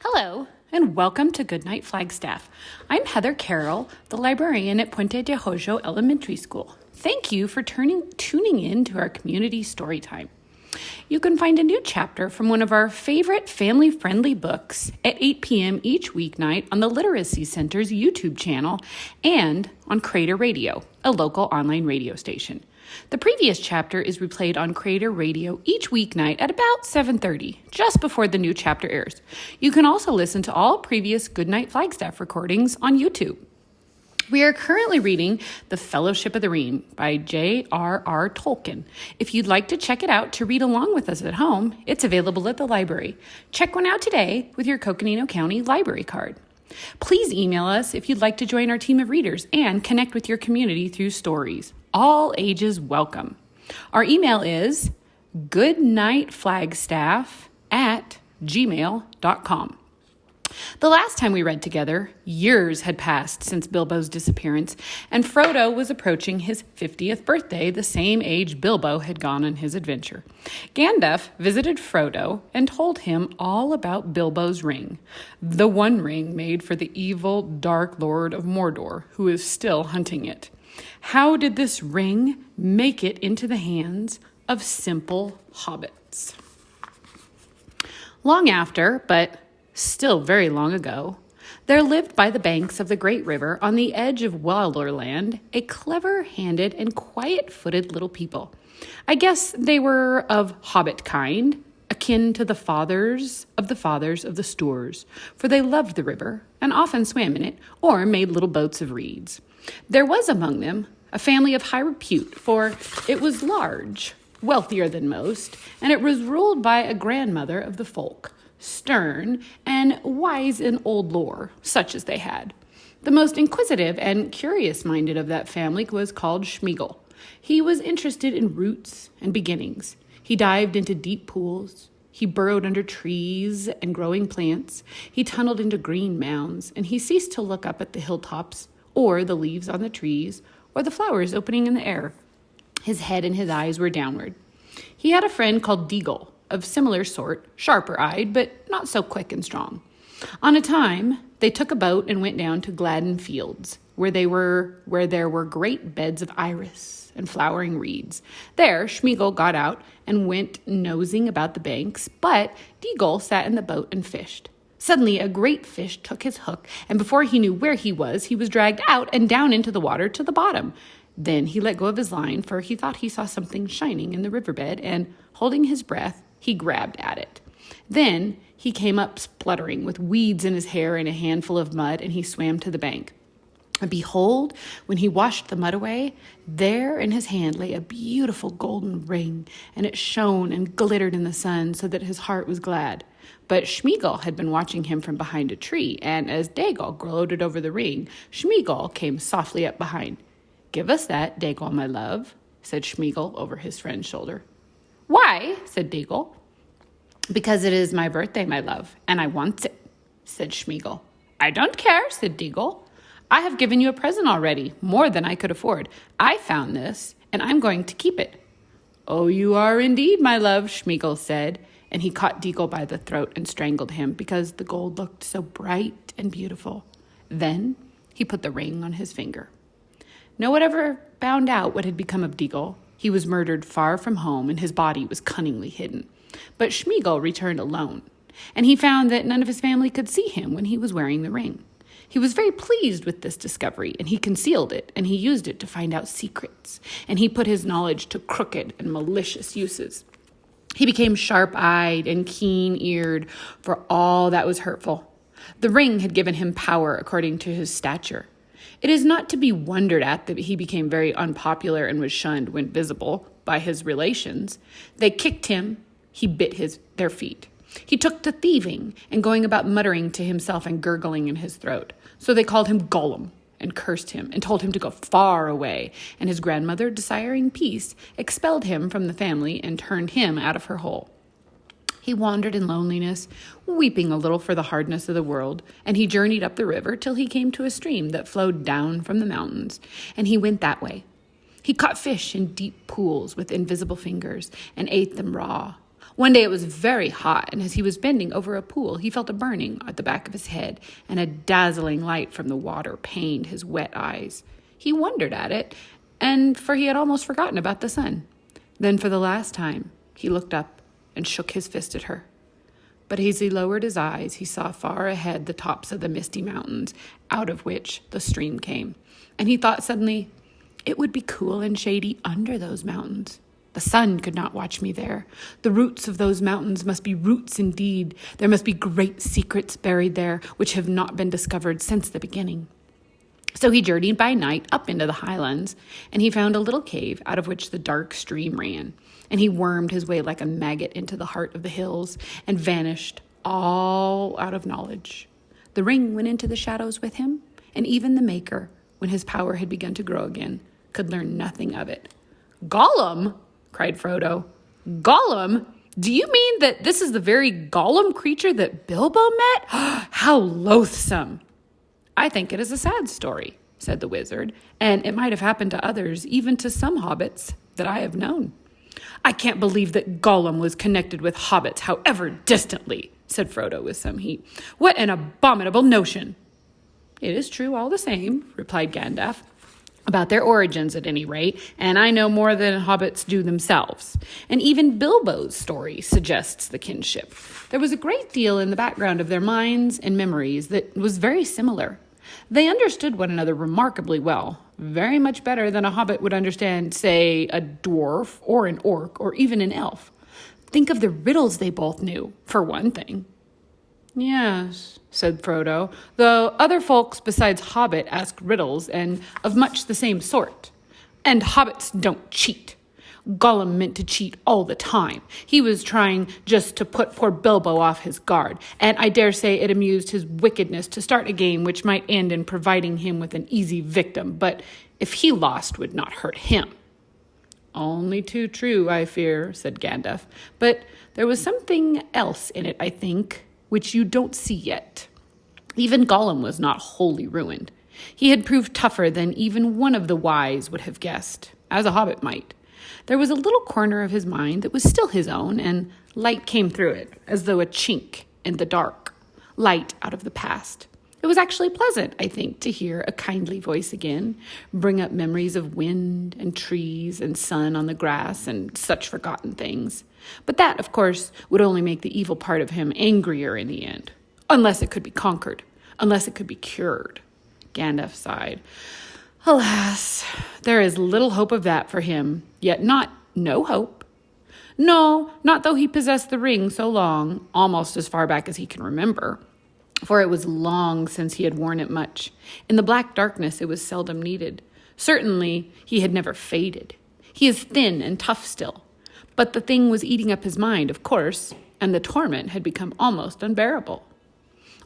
Hello, and welcome to Goodnight Flagstaff. I'm Heather Carrell, the librarian at Puente de Hoyo Elementary School. Thank you for tuning in to our community story time. You can find a new chapter from one of our favorite family-friendly books at 8 p.m. each weeknight on the Literacy Center's YouTube channel and on Crater Radio, a local online radio station. The previous chapter is replayed on Crater Radio each weeknight at about 7:30, just before the new chapter airs. You can also listen to all previous Goodnight Flagstaff recordings on YouTube. We are currently reading The Fellowship of the Ring by J.R.R. Tolkien. If you'd like to check it out to read along with us at home, it's available at the library. Check one out today with your Coconino County library card. Please email us if you'd like to join our team of readers and connect with your community through stories. All ages welcome. Our email is goodnightflagstaff@gmail.com. The last time we read together, years had passed since Bilbo's disappearance, and Frodo was approaching his 50th birthday, the same age Bilbo had gone on his adventure. Gandalf visited Frodo and told him all about Bilbo's ring, the one ring made for the evil Dark Lord of Mordor, who is still hunting it. How did this ring make it into the hands of simple hobbits? Long after, but still very long ago, there lived by the banks of the great river on the edge of Wallerland a clever-handed and quiet-footed little people. I guess they were of hobbit kind, akin to the fathers of the Stoors, for they loved the river and often swam in it or made little boats of reeds. There was among them a family of high repute, for it was large, wealthier than most, and it was ruled by a grandmother of the folk, stern and wise in old lore, such as they had. The most inquisitive and curious-minded of that family was called Schmeagol. He was interested in roots and beginnings. He dived into deep pools. He burrowed under trees and growing plants. He tunneled into green mounds, and he ceased to look up at the hilltops or the leaves on the trees or the flowers opening in the air. His head and his eyes were downward. He had a friend called Deagle, of similar sort, sharper-eyed, but not so quick and strong. On a time, they took a boat and went down to Gladden Fields, where there were great beds of iris and flowering reeds. There, Schmeagol got out and went nosing about the banks, but Deagle sat in the boat and fished. Suddenly, a great fish took his hook, and before he knew where he was dragged out and down into the water to the bottom. Then he let go of his line, for he thought he saw something shining in the riverbed, and, holding his breath, he grabbed at it. Then he came up spluttering, with weeds in his hair and a handful of mud, and he swam to the bank. And behold, when he washed the mud away, there in his hand lay a beautiful golden ring, and it shone and glittered in the sun so that his heart was glad. But Schmeagol had been watching him from behind a tree, and as Dagol gloated over the ring, Schmeagol came softly up behind. "Give us that, Dagol, my love," said Schmeagol over his friend's shoulder. "Why?" said Dagol. "Because it is my birthday, my love, and I want it," said Schmeagol. "I don't care," said Dagol. "I have given you a present already, more than I could afford. I found this, and I'm going to keep it." "Oh, you are indeed, my love," Schmeagol said, and he caught Dagol by the throat and strangled him because the gold looked so bright and beautiful. Then he put the ring on his finger. No one ever found out what had become of Dagol. He was murdered far from home, and his body was cunningly hidden. But Schmeagol returned alone, and he found that none of his family could see him when he was wearing the ring. He was very pleased with this discovery, and he concealed it, and he used it to find out secrets, and he put his knowledge to crooked and malicious uses. He became sharp-eyed and keen-eared for all that was hurtful. The ring had given him power according to his stature. It is not to be wondered at that he became very unpopular and was shunned when visible by his relations. They kicked him, he bit their feet. He took to thieving and going about muttering to himself and gurgling in his throat. So they called him Gollum and cursed him and told him to go far away, and his grandmother, desiring peace, expelled him from the family and turned him out of her hole. He wandered in loneliness, weeping a little for the hardness of the world, and he journeyed up the river till he came to a stream that flowed down from the mountains, and he went that way. He caught fish in deep pools with invisible fingers and ate them raw. One day it was very hot, and as he was bending over a pool, he felt a burning at the back of his head, and a dazzling light from the water pained his wet eyes. He wondered at it, for he had almost forgotten about the sun. Then for the last time, he looked up and shook his fist at her. But as he lowered his eyes, he saw far ahead the tops of the misty mountains, out of which the stream came. And he thought suddenly, it would be cool and shady under those mountains. The sun could not watch me there. The roots of those mountains must be roots indeed. There must be great secrets buried there, which have not been discovered since the beginning. So he journeyed by night up into the highlands, and he found a little cave out of which the dark stream ran. And he wormed his way like a maggot into the heart of the hills and vanished all out of knowledge. The ring went into the shadows with him, and even the maker, when his power had begun to grow again, could learn nothing of it. "Gollum!" cried Frodo. "Gollum? Do you mean that this is the very Gollum creature that Bilbo met? How loathsome!" "I think it is a sad story," said the wizard, "and it might have happened to others, even to some hobbits that I have known." "I can't believe that Gollum was connected with hobbits, however distantly," said Frodo with some heat. "What an abominable notion!" "It is true all the same," replied Gandalf. "About their origins at any rate, and I know more than hobbits do themselves. And even Bilbo's story suggests the kinship. There was a great deal in the background of their minds and memories that was very similar. They understood one another remarkably well, very much better than a hobbit would understand, say, a dwarf or an orc or even an elf. Think of the riddles they both knew, for one thing." "Yes," said Frodo, "though other folks besides Hobbit ask riddles, and of much the same sort. And hobbits don't cheat. Gollum meant to cheat all the time. He was trying just to put poor Bilbo off his guard, and I dare say it amused his wickedness to start a game which might end in providing him with an easy victim, but if he lost would not hurt him." "Only too true, I fear," said Gandalf. "But there was something else in it, I think, which you don't see yet. Even Gollum was not wholly ruined. He had proved tougher than even one of the wise would have guessed, as a hobbit might. There was a little corner of his mind that was still his own, and light came through it, as though a chink in the dark, light out of the past. It was actually pleasant, I think, to hear a kindly voice again, bring up memories of wind and trees and sun on the grass and such forgotten things. But that, of course, would only make the evil part of him angrier in the end, unless it could be conquered, unless it could be cured." Gandalf sighed. "Alas, there is little hope of that for him, yet not no hope. No, not though he possessed the ring so long, almost as far back as he can remember. For it was long since he had worn it much. In the black darkness it was seldom needed. Certainly he had never faded. He is thin and tough still. But the thing was eating up his mind, of course, and the torment had become almost unbearable.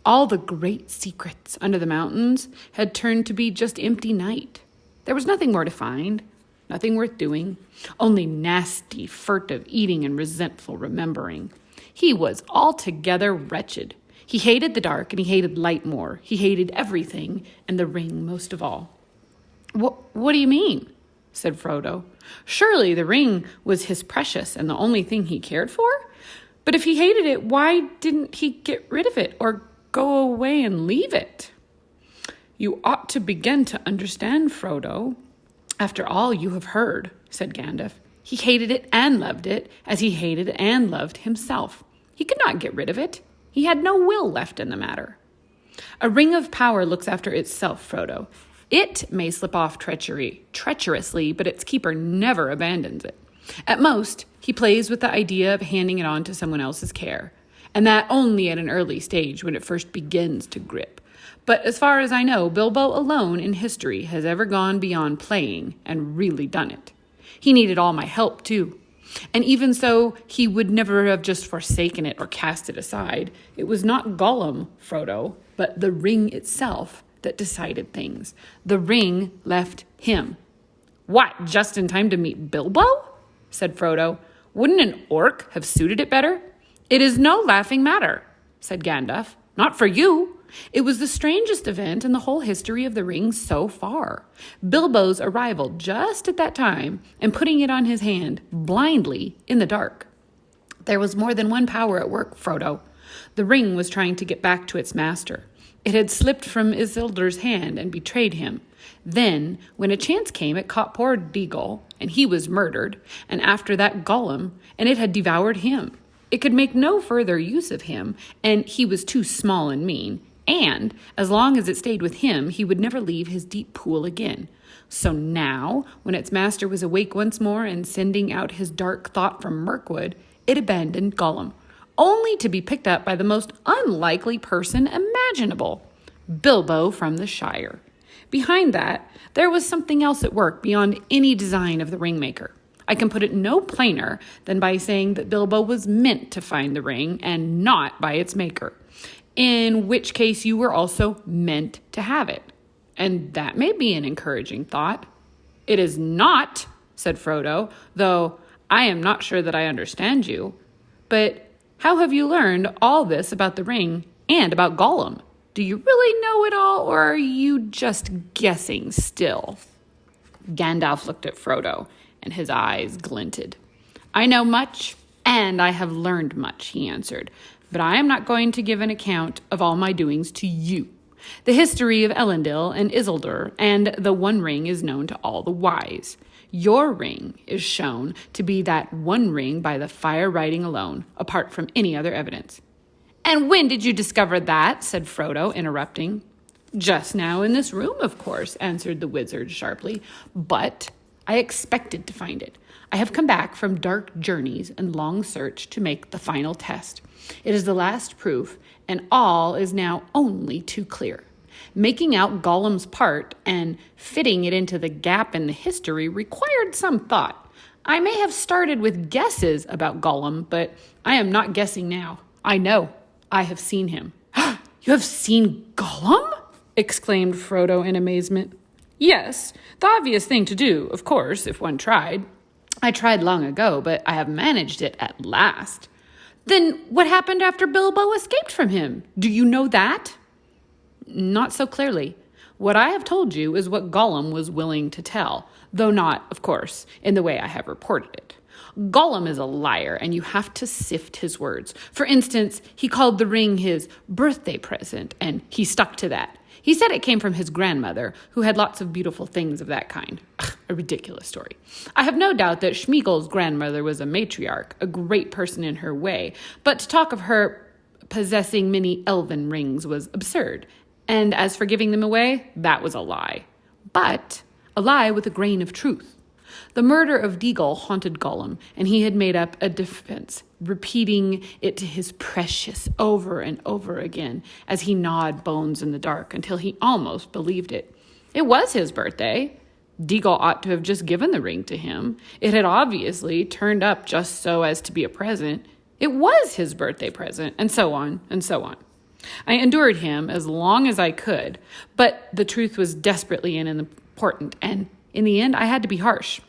All the great secrets under the mountains had turned to be just empty night. There was nothing more to find, nothing worth doing, only nasty, furtive eating and resentful remembering. He was altogether wretched. He hated the dark and he hated light more. He hated everything, and the ring most of all. What do you mean?" said Frodo. "Surely the ring was his precious and the only thing he cared for? But if he hated it, why didn't he get rid of it or go away and leave it?" "You ought to begin to understand, Frodo, after all you have heard," said Gandalf. "He hated it and loved it, as he hated and loved himself. He could not get rid of it. He had no will left in the matter. A ring of power looks after itself, Frodo. It may slip off treacherously, but its keeper never abandons it. At most, he plays with the idea of handing it on to someone else's care, and that only at an early stage when it first begins to grip. But as far as I know, Bilbo alone in history has ever gone beyond playing and really done it. He needed all my help, too. And even so, he would never have just forsaken it or cast it aside. It was not Gollum, Frodo, but the ring itself that decided things. The ring left him." "What, just in time to meet Bilbo?" said Frodo. "Wouldn't an orc have suited it better?" "It is no laughing matter," said Gandalf. "Not for you. It was the strangest event in the whole history of the ring so far. Bilbo's arrival just at that time and putting it on his hand blindly in the dark. There was more than one power at work, Frodo. The ring was trying to get back to its master. It had slipped from Isildur's hand and betrayed him. Then, when a chance came, it caught poor Deagle, and he was murdered, and after that Gollum, and it had devoured him. It could make no further use of him, and he was too small and mean, and as long as it stayed with him, he would never leave his deep pool again. So now, when its master was awake once more and sending out his dark thought from Mirkwood, it abandoned Gollum, only to be picked up by the most unlikely person imaginable, Bilbo from the Shire. Behind that, there was something else at work beyond any design of the ringmaker. I can put it no plainer than by saying that Bilbo was meant to find the ring and not by its maker, in which case you were also meant to have it. And that may be an encouraging thought. It is not, said Frodo, though I am not sure that I understand you. But how have you learned all this about the ring and about Gollum? Do you really know it all, or are you just guessing still? Gandalf looked at Frodo, and his eyes glinted. I know much, and I have learned much, he answered, but I am not going to give an account of all my doings to you. The history of Elendil and Isildur and the One Ring is known to all the wise. Your ring is shown to be that one ring by the fire writing alone, apart from any other evidence. And when did you discover that? Said Frodo, interrupting. Just now in this room, of course, answered the wizard sharply. But I expected to find it. I have come back from dark journeys and long search to make the final test. It is the last proof, and all is now only too clear. Making out Gollum's part and fitting it into the gap in the history required some thought. I may have started with guesses about Gollum, but I am not guessing now. I know. I have seen him. You have seen Gollum? Exclaimed Frodo in amazement. Yes, the obvious thing to do, of course, if one tried. I tried long ago, but I have managed it at last. Then what happened after Bilbo escaped from him? Do you know that? Not so clearly. What I have told you is what Gollum was willing to tell, though not, of course, in the way I have reported it. Gollum is a liar, and you have to sift his words. For instance, he called the ring his birthday present, and he stuck to that. He said it came from his grandmother, who had lots of beautiful things of that kind. A ridiculous story. I have no doubt that Schmiegel's grandmother was a matriarch, a great person in her way, but to talk of her possessing many elven rings was absurd. And as for giving them away, that was a lie. But a lie with a grain of truth. The murder of Deagle haunted Gollum, and he had made up a defense, repeating it to his precious over and over again as he gnawed bones in the dark until he almost believed it. It was his birthday. Deagle ought to have just given the ring to him. It had obviously turned up just so as to be a present. It was his birthday present, and so on, and so on. I endured him as long as I could, but the truth was desperately important, and in the end I had to be harsh.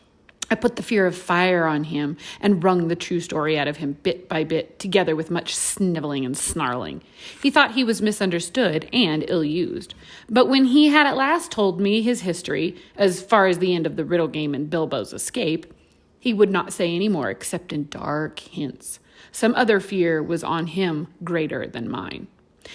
I put the fear of fire on him and wrung the true story out of him bit by bit, together with much sniveling and snarling. He thought he was misunderstood and ill-used. But when he had at last told me his history, as far as the end of the riddle game and Bilbo's escape, he would not say any more except in dark hints. Some other fear was on him greater than mine.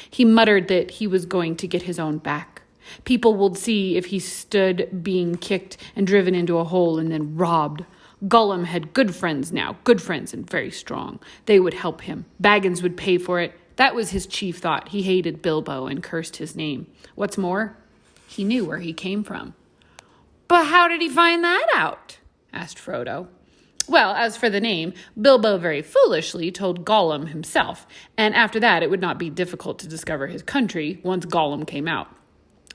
He muttered that he was going to get his own back. People would see if he stood being kicked and driven into a hole and then robbed. Gollum had good friends now, good friends and very strong. They would help him. Baggins would pay for it. That was his chief thought. He hated Bilbo and cursed his name. What's more, he knew where he came from. But how did he find that out? Asked Frodo. Well, as for the name, Bilbo very foolishly told Gollum himself, and after that it would not be difficult to discover his country once Gollum came out.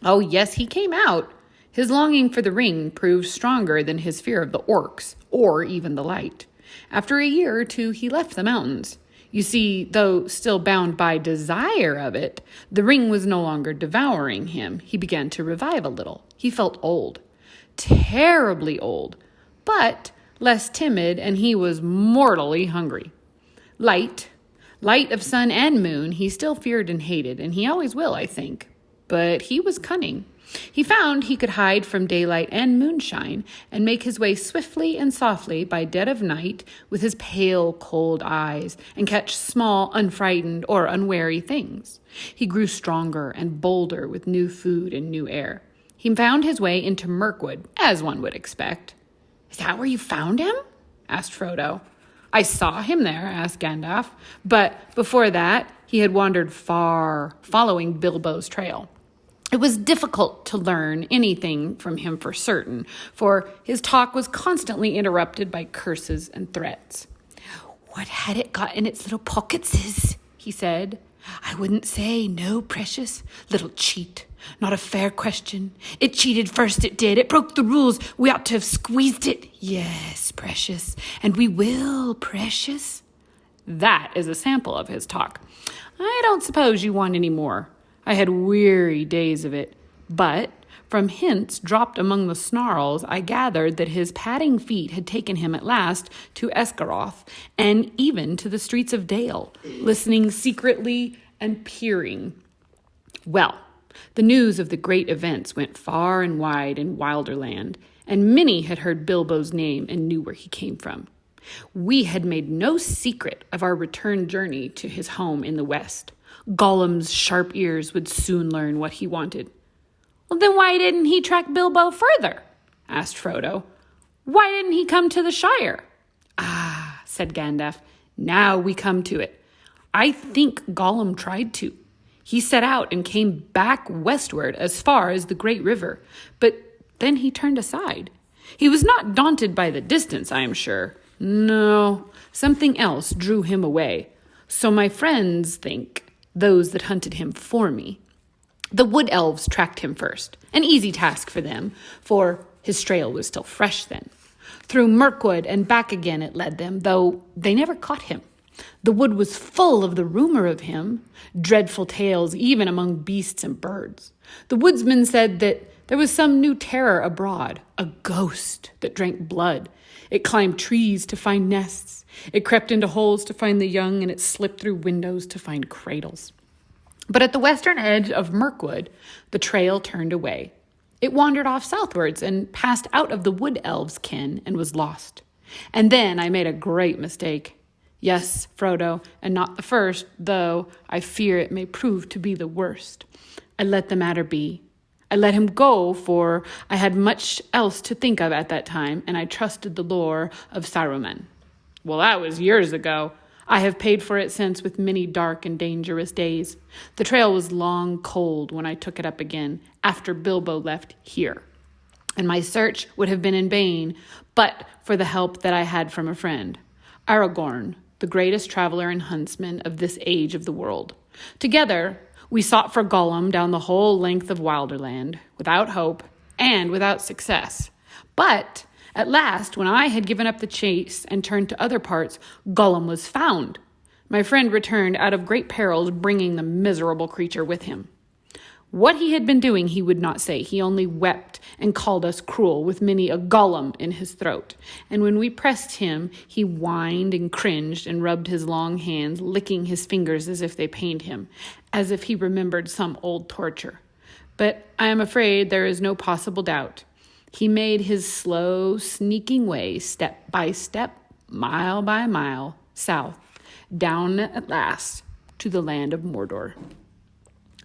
Oh, yes, he came out. His longing for the ring proved stronger than his fear of the orcs, or even the light. After a year or two, he left the mountains. You see, though still bound by desire of it, the ring was no longer devouring him. He began to revive a little. He felt old, terribly old, but less timid, and he was mortally hungry. Light of sun and moon, he still feared and hated, and he always will, I think. But he was cunning. He found he could hide from daylight and moonshine and make his way swiftly and softly by dead of night with his pale, cold eyes and catch small, unfrightened, or unwary things. He grew stronger and bolder with new food and new air. He found his way into Mirkwood, as one would expect. "Is that where you found him?" asked Frodo. "I saw him there," asked Gandalf, "but before that he had wandered far, following Bilbo's trail. It was difficult to learn anything from him for certain, for his talk was constantly interrupted by curses and threats. "What had it got in its little pockets?" he said. "I wouldn't say, no, precious. Little cheat. Not a fair question. It cheated first, it did. It broke the rules. We ought to have squeezed it. Yes, precious. And we will, precious." That is a sample of his talk. I don't suppose you want any more. I had weary days of it, but from hints dropped among the snarls, I gathered that his padding feet had taken him at last to Esgaroth, and even to the streets of Dale, listening secretly and peering. Well, the news of the great events went far and wide in Wilderland, and many had heard Bilbo's name and knew where he came from. We had made no secret of our return journey to his home in the west. Gollum's sharp ears would soon learn what he wanted. "Well, then why didn't he track Bilbo further?" asked Frodo. "Why didn't he come to the Shire?" "Ah," said Gandalf, "now we come to it. I think Gollum tried to. He set out and came back westward as far as the Great River, but then he turned aside. He was not daunted by the distance, I am sure. No, something else drew him away. So my friends think, those that hunted him for me. The wood elves tracked him first, an easy task for them, for his trail was still fresh then. Through Mirkwood and back again it led them, though they never caught him. The wood was full of the rumor of him, dreadful tales even among beasts and birds. The woodsmen said that there was some new terror abroad, a ghost that drank blood. It climbed trees to find nests. It crept into holes to find the young, and it slipped through windows to find cradles. But at the western edge of Mirkwood, the trail turned away. It wandered off southwards and passed out of the wood elves' ken and was lost. And then I made a great mistake. Yes, Frodo, and not the first, though I fear it may prove to be the worst. I let the matter be. I let him go, for I had much else to think of at that time, and I trusted the lore of Saruman. Well, that was years ago. I have paid for it since with many dark and dangerous days. The trail was long cold when I took it up again, after Bilbo left here. And my search would have been in vain, but for the help that I had from a friend, Aragorn, the greatest traveler and huntsman of this age of the world. Together, we sought for Gollum down the whole length of Wilderland, without hope and without success. But at last, when I had given up the chase and turned to other parts, Gollum was found. My friend returned out of great perils, bringing the miserable creature with him. What he had been doing he would not say. He only wept and called us cruel, with many a Gollum in his throat. And when we pressed him, he whined and cringed and rubbed his long hands, licking his fingers as if they pained him, as if he remembered some old torture. But I am afraid there is no possible doubt. He made his slow, sneaking way, step by step, mile by mile, south, down at last to the land of Mordor.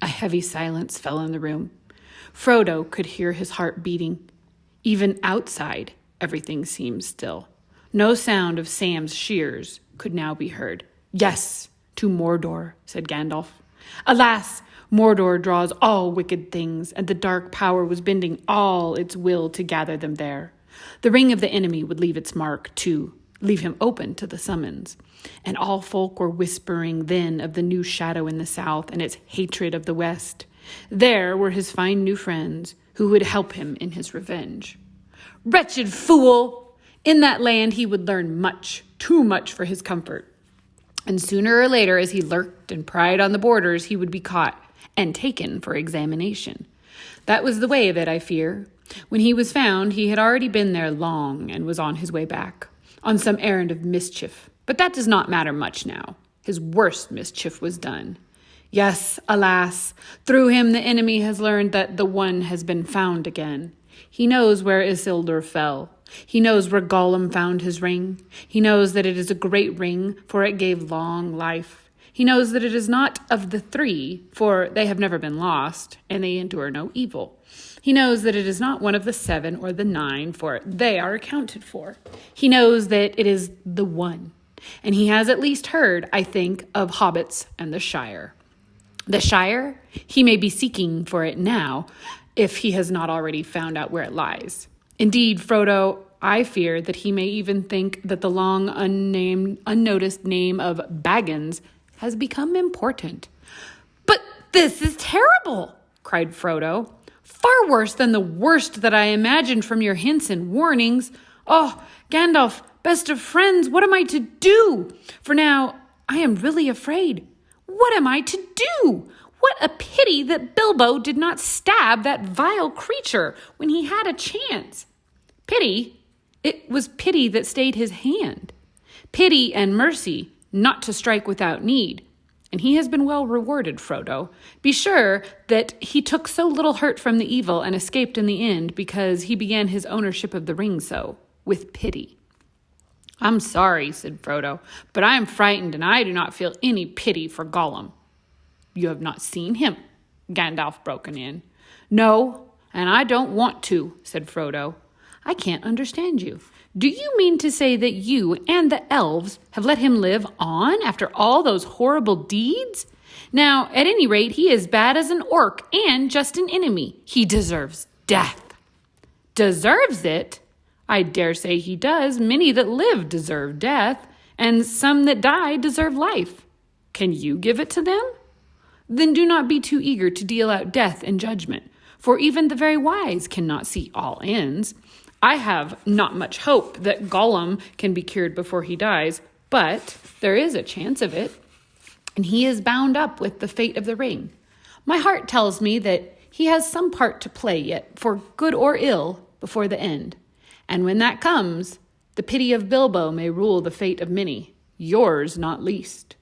A heavy silence fell in the room. Frodo could hear his heart beating. Even outside, everything seemed still. No sound of Sam's shears could now be heard. "Yes, to Mordor," said Gandalf. "Alas, Mordor draws all wicked things, and the dark power was bending all its will to gather them there. The ring of the enemy would leave its mark, too, leave him open to the summons. And all folk were whispering then of the new shadow in the south and its hatred of the west. There were his fine new friends who would help him in his revenge. Wretched fool! In that land he would learn much, too much for his comfort. And sooner or later, as he lurked and pried on the borders, he would be caught and taken for examination. That was the way of it, I fear. When he was found, he had already been there long and was on his way back, on some errand of mischief. But that does not matter much now. His worst mischief was done. Yes, alas, through him the enemy has learned that the one has been found again. He knows where Isildur fell. He knows where Gollum found his ring. He knows that it is a great ring, for it gave long life. He knows that it is not of the three, for they have never been lost, and they endure no evil. He knows that it is not one of the 7 or the 9, for they are accounted for. He knows that it is the one, and he has at least heard, I think, of hobbits and the Shire. The Shire? He may be seeking for it now, if he has not already found out where it lies. Indeed, Frodo, I fear that he may even think that the long unnoticed name of Baggins has become important. But this is terrible, cried Frodo. Far worse than the worst that I imagined from your hints and warnings. Oh, Gandalf, best of friends, what am I to do? For now, I am really afraid. What am I to do? What a pity that Bilbo did not stab that vile creature when he had a chance. Pity? It was pity that stayed his hand. Pity and mercy, not to strike without need. And he has been well rewarded, Frodo. Be sure that he took so little hurt from the evil and escaped in the end because he began his ownership of the ring so, with pity. I'm sorry, said Frodo, but I am frightened and I do not feel any pity for Gollum. You have not seen him, Gandalf broke in. No, and I don't want to, said Frodo. I can't understand you. Do you mean to say that you and the elves have let him live on after all those horrible deeds? Now, at any rate, he is bad as an orc and just an enemy. He deserves death. Deserves it? I dare say he does. Many that live deserve death, and some that die deserve life. Can you give it to them? Then do not be too eager to deal out death and judgment, for even the very wise cannot see all ends. I have not much hope that Gollum can be cured before he dies, but there is a chance of it, and he is bound up with the fate of the ring. My heart tells me that he has some part to play yet, for good or ill, before the end. And when that comes, the pity of Bilbo may rule the fate of many, yours not least.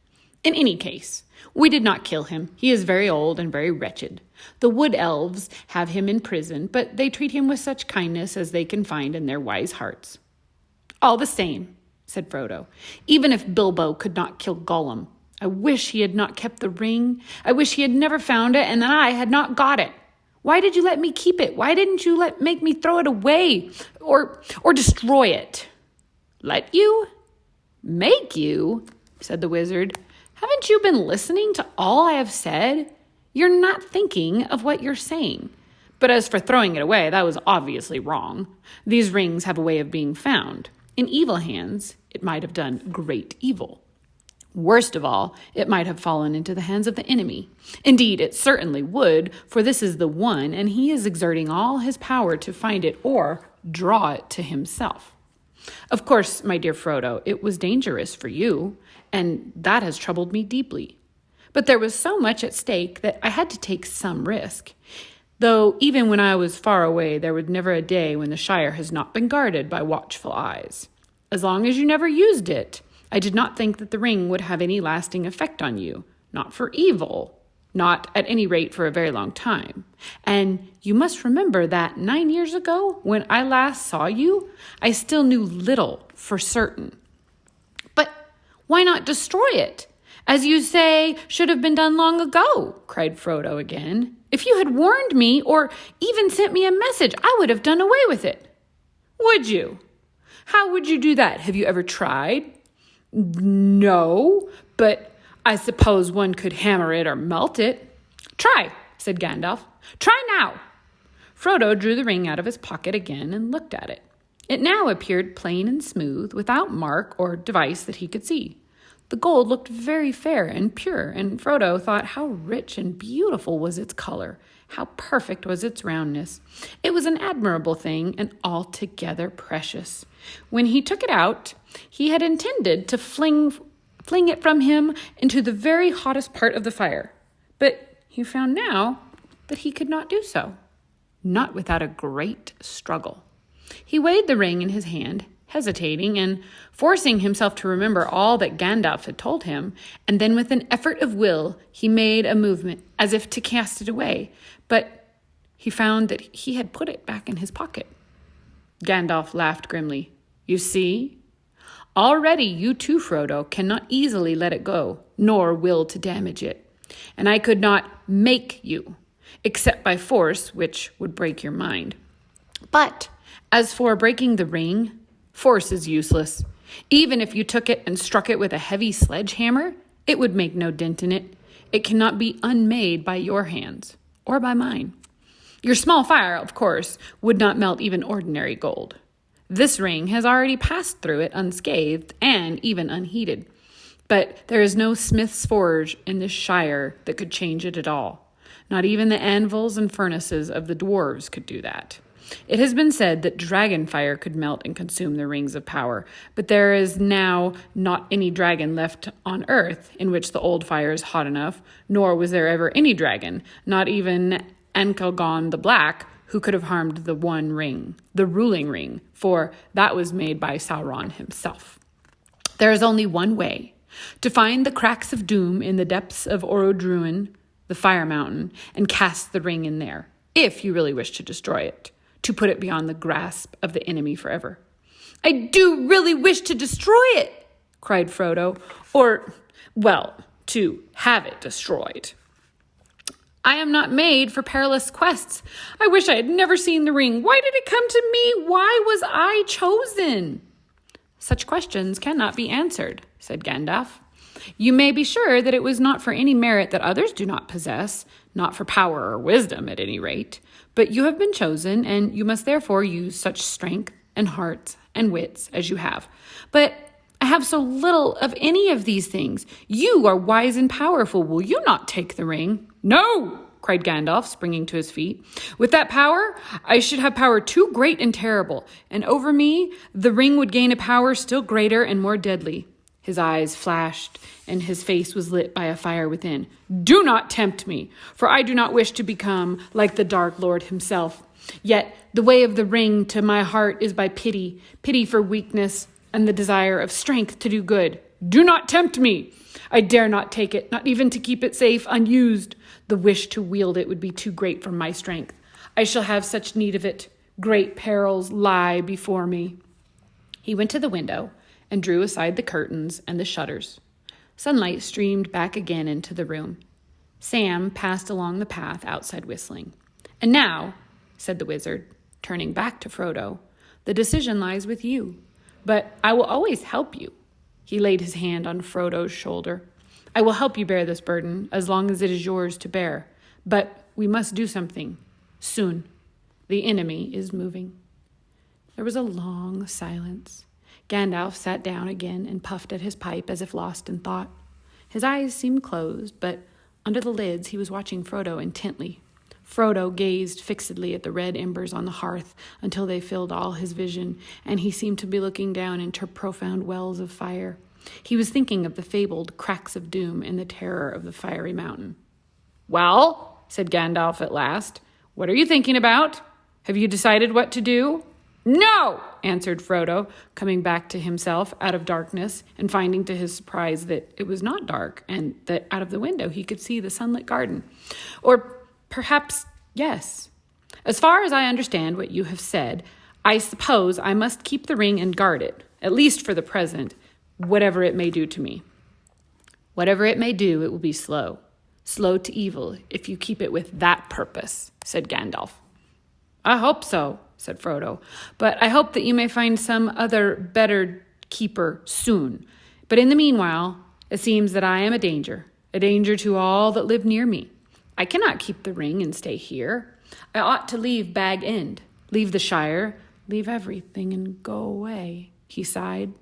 In any case, we did not kill him. He is very old and very wretched. The wood elves have him in prison, but they treat him with such kindness as they can find in their wise hearts. All the same, said Frodo, even if Bilbo could not kill Gollum, I wish he had not kept the ring. I wish he had never found it and that I had not got it. Why did you let me keep it? Why didn't you make me throw it away or destroy it? Let you? Make you? Said the wizard. Haven't you been listening to all I have said? You're not thinking of what you're saying. But as for throwing it away, that was obviously wrong. These rings have a way of being found. In evil hands, it might have done great evil. Worst of all, it might have fallen into the hands of the enemy. Indeed, it certainly would, for this is the one, and he is exerting all his power to find it or draw it to himself. Of course, my dear Frodo, it was dangerous for you, and that has troubled me deeply. But there was so much at stake that I had to take some risk. Though even when I was far away, there was never a day when the Shire has not been guarded by watchful eyes. As long as you never used it, I did not think that the ring would have any lasting effect on you. Not for evil. Not at any rate for a very long time. And you must remember that 9 years ago, when I last saw you, I still knew little for certain. But why not destroy it? As you say, should have been done long ago, cried Frodo again. If you had warned me or even sent me a message, I would have done away with it. Would you? How would you do that? Have you ever tried? No, but I suppose one could hammer it or melt it. Try, said Gandalf. Try now. Frodo drew the ring out of his pocket again and looked at it. It now appeared plain and smooth, without mark or device that he could see. The gold looked very fair and pure, and Frodo thought how rich and beautiful was its color, how perfect was its roundness. It was an admirable thing and altogether precious. When he took it out, he had intended to fling it from him into the very hottest part of the fire. But he found now that he could not do so, not without a great struggle. He weighed the ring in his hand, hesitating and forcing himself to remember all that Gandalf had told him, and then with an effort of will, he made a movement as if to cast it away, but he found that he had put it back in his pocket. Gandalf laughed grimly. "You see? Already you too, Frodo, cannot easily let it go, nor will to damage it. And I could not make you, except by force, which would break your mind. But as for breaking the ring, force is useless. Even if you took it and struck it with a heavy sledgehammer, it would make no dent in it. It cannot be unmade by your hands, or by mine. Your small fire, of course, would not melt even ordinary gold. This ring has already passed through it unscathed and even unheated. But there is no smith's forge in this shire that could change it at all. Not even the anvils and furnaces of the dwarves could do that. It has been said that dragon fire could melt and consume the rings of power, but there is now not any dragon left on earth in which the old fire is hot enough, nor was there ever any dragon, not even Ankelgon the Black, who could have harmed the one ring, the ruling ring, for that was made by Sauron himself. There is only one way, to find the cracks of doom in the depths of Orodruin, the fire mountain, and cast the ring in there, if you really wish to destroy it, to put it beyond the grasp of the enemy forever." "I do really wish to destroy it," cried Frodo, to have it destroyed. "I am not made for perilous quests. I wish I had never seen the ring. Why did it come to me? Why was I chosen?" "Such questions cannot be answered," said Gandalf. "You may be sure that it was not for any merit that others do not possess, not for power or wisdom at any rate. But you have been chosen, and you must therefore use such strength and hearts and wits as you have. But I have so little of any of these things. You are wise and powerful. Will you not take the ring?" "No!" cried Gandalf, springing to his feet. "With that power, I should have power too great and terrible, and over me the ring would gain a power still greater and more deadly." His eyes flashed, and his face was lit by a fire within. "Do not tempt me, for I do not wish to become like the Dark Lord himself. Yet the way of the ring to my heart is by pity for weakness, and the desire of strength to do good. Do not tempt me. I dare not take it, not even to keep it safe, unused. The wish to wield it would be too great for my strength. I shall have such need of it. Great perils lie before me." He went to the window and drew aside the curtains and the shutters. Sunlight streamed back again into the room. Sam passed along the path outside whistling. "And now," said the wizard, turning back to Frodo, "the decision lies with you. But I will always help you." He laid his hand on Frodo's shoulder. "I will help you bear this burden as long as it is yours to bear. But we must do something. Soon. The enemy is moving." There was a long silence. Gandalf sat down again and puffed at his pipe as if lost in thought. His eyes seemed closed, but under the lids he was watching Frodo intently. Frodo gazed fixedly at the red embers on the hearth until they filled all his vision, and he seemed to be looking down into profound wells of fire. He was thinking of the fabled cracks of doom and the terror of the fiery mountain. "Well," said Gandalf at last, "what are you thinking about? Have you decided what to do?" "No," answered Frodo, coming back to himself out of darkness and finding to his surprise that it was not dark and that out of the window he could see the sunlit garden. "Or perhaps, yes. As far as I understand what you have said, I suppose I must keep the ring and guard it, at least for the present, whatever it may do to me." "Whatever it may do, it will be slow to evil if you keep it with that purpose," said Gandalf. "I hope so," said Frodo, "but I hope that you may find some other better keeper soon. But in the meanwhile, it seems that I am a danger to all that live near me. I cannot keep the ring and stay here. I ought to leave Bag End, leave the Shire, leave everything and go away," he sighed.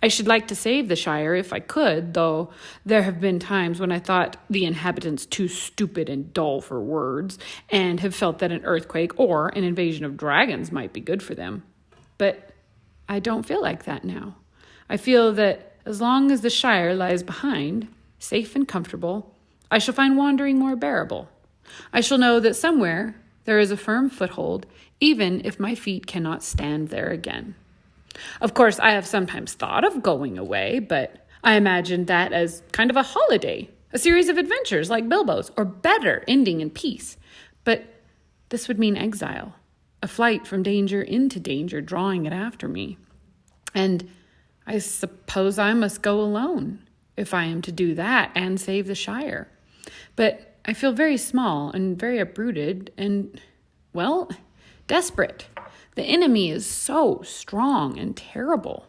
"I should like to save the Shire if I could, though there have been times when I thought the inhabitants too stupid and dull for words, and have felt that an earthquake or an invasion of dragons might be good for them. But I don't feel like that now. I feel that as long as the Shire lies behind, safe and comfortable, I shall find wandering more bearable. I shall know that somewhere there is a firm foothold, even if my feet cannot stand there again." Of course, I have sometimes thought of going away, but I imagined that as kind of a holiday, a series of adventures like Bilbo's, or better, ending in peace. But this would mean exile, a flight from danger into danger, drawing it after me. And I suppose I must go alone if I am to do that and save the Shire. But I feel very small and very uprooted and, well, desperate. The enemy is so strong and terrible.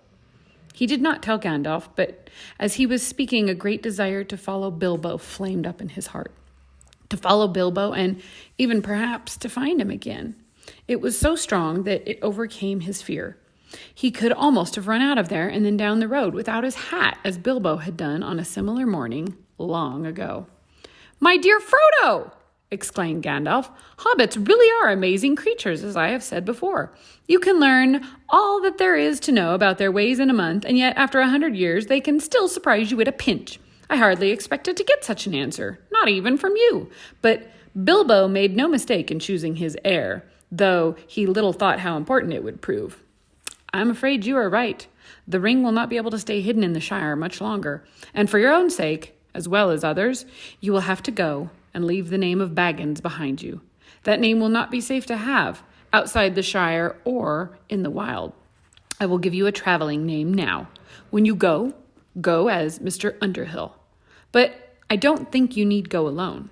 He did not tell Gandalf, but as he was speaking, a great desire to follow Bilbo flamed up in his heart. To follow Bilbo and even perhaps to find him again. It was so strong that it overcame his fear. He could almost have run out of there and then down the road without his hat, as Bilbo had done on a similar morning long ago. "My dear Frodo!" exclaimed Gandalf. "Hobbits really are amazing creatures, as I have said before. You can learn all that there is to know about their ways in a month, and yet after 100 years they can still surprise you at a pinch. I hardly expected to get such an answer, not even from you. But Bilbo made no mistake in choosing his heir, though he little thought how important it would prove. I'm afraid you are right. The ring will not be able to stay hidden in the Shire much longer, and for your own sake, as well as others, you will have to go and leave the name of Baggins behind you. That name will not be safe to have outside the Shire or in the wild. I will give you a traveling name now. When you go as Mr. Underhill. But I don't think you need go alone.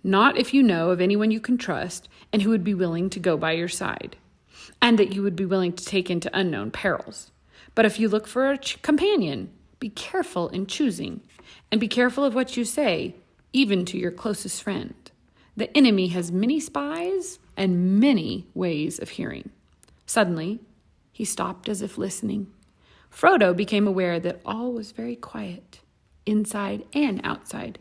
Not if you know of anyone you can trust and who would be willing to go by your side, and that you would be willing to take into unknown perils. But if you look for a companion, be careful in choosing, and be careful of what you say, even to your closest friend. The enemy has many spies and many ways of hearing." Suddenly, he stopped as if listening. Frodo became aware that all was very quiet, inside and outside.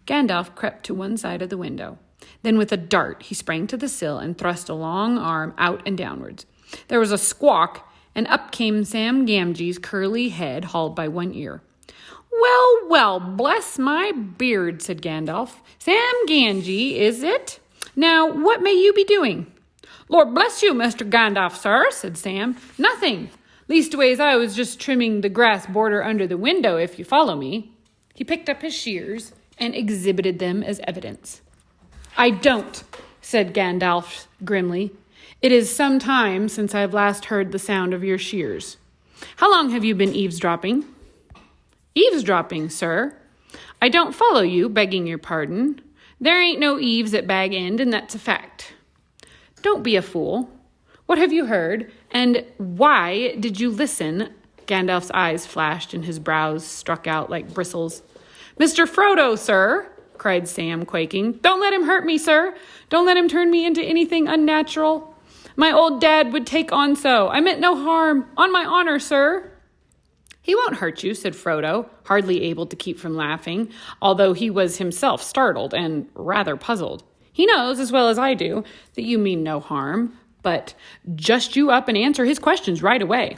Gandalf crept to one side of the window. Then with a dart, he sprang to the sill and thrust a long arm out and downwards. There was a squawk, and up came Sam Gamgee's curly head, hauled by one ear. "Well, well, bless my beard," said Gandalf. "Sam Gamgee, is it? Now, what may you be doing?" "Lord bless you, Mr. Gandalf, sir," said Sam. "Nothing. Leastways, I was just trimming the grass border under the window, if you follow me." He picked up his shears and exhibited them as evidence. "I don't," said Gandalf grimly. "It is some time since I've last heard the sound of your shears. How long have you been eavesdropping?" "Eavesdropping, sir? I don't follow you, begging your pardon. There ain't no eaves at Bag End, and that's a fact." "Don't be a fool. What have you heard, and why did you listen?" Gandalf's eyes flashed and his brows struck out like bristles. "Mr. Frodo, sir!" cried Sam, quaking. "Don't let him hurt me, sir. Don't let him turn me into anything unnatural. My old dad would take on so. I meant no harm. On my honor, sir." "He won't hurt you," said Frodo, hardly able to keep from laughing, although he was himself startled and rather puzzled. "He knows, as well as I do, that you mean no harm, but just you up and answer his questions right away."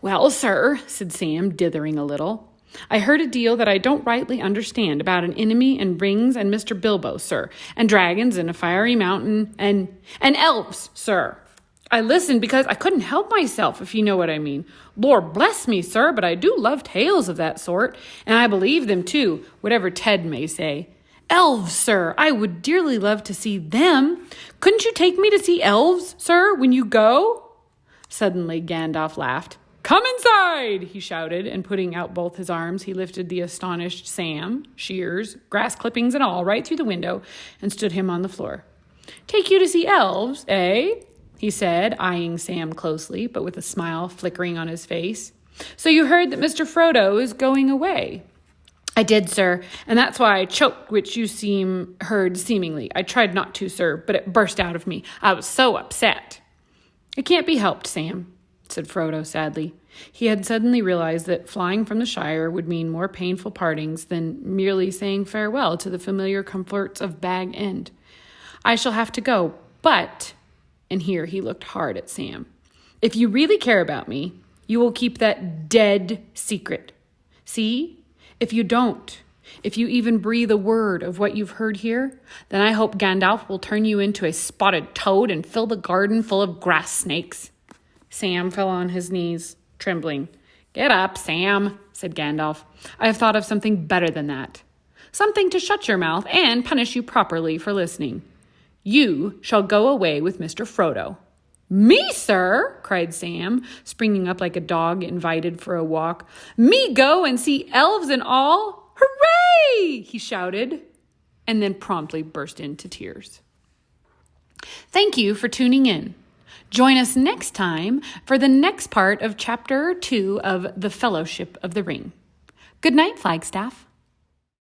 "Well, sir," said Sam, dithering a little, "I heard a deal that I don't rightly understand about an enemy and rings and Mr. Bilbo, sir, and dragons and a fiery mountain and elves, sir. I listened because I couldn't help myself, if you know what I mean. Lord bless me, sir, but I do love tales of that sort, and I believe them too, whatever Ted may say. Elves, sir, I would dearly love to see them. Couldn't you take me to see elves, sir, when you go?" Suddenly Gandalf laughed. "Come inside," he shouted, and putting out both his arms, he lifted the astonished Sam, shears, grass clippings and all, right through the window, and stood him on the floor. "Take you to see elves, eh?" he said, eyeing Sam closely, but with a smile flickering on his face. "So you heard that Mr. Frodo is going away?" "I did, sir, and that's why I choked, which you heard seemingly. I tried not to, sir, but it burst out of me. I was so upset." "It can't be helped, Sam," said Frodo sadly. He had suddenly realized that flying from the Shire would mean more painful partings than merely saying farewell to the familiar comforts of Bag End. "I shall have to go, but," and here he looked hard at Sam, "if you really care about me, you will keep that dead secret. See? If you don't, if you even breathe a word of what you've heard here, then I hope Gandalf will turn you into a spotted toad and fill the garden full of grass snakes." Sam fell on his knees. trembling. "Get up, Sam," said Gandalf. "I have thought of something better than that. Something to shut your mouth and punish you properly for listening. You shall go away with Mr. Frodo." "Me, sir?" cried Sam, springing up like a dog invited for a walk. "Me go and see elves and all? Hooray!" he shouted, and then promptly burst into tears. Thank you for tuning in. Join us next time for the next part of Chapter 2 of The Fellowship of the Ring. Good night, Flagstaff.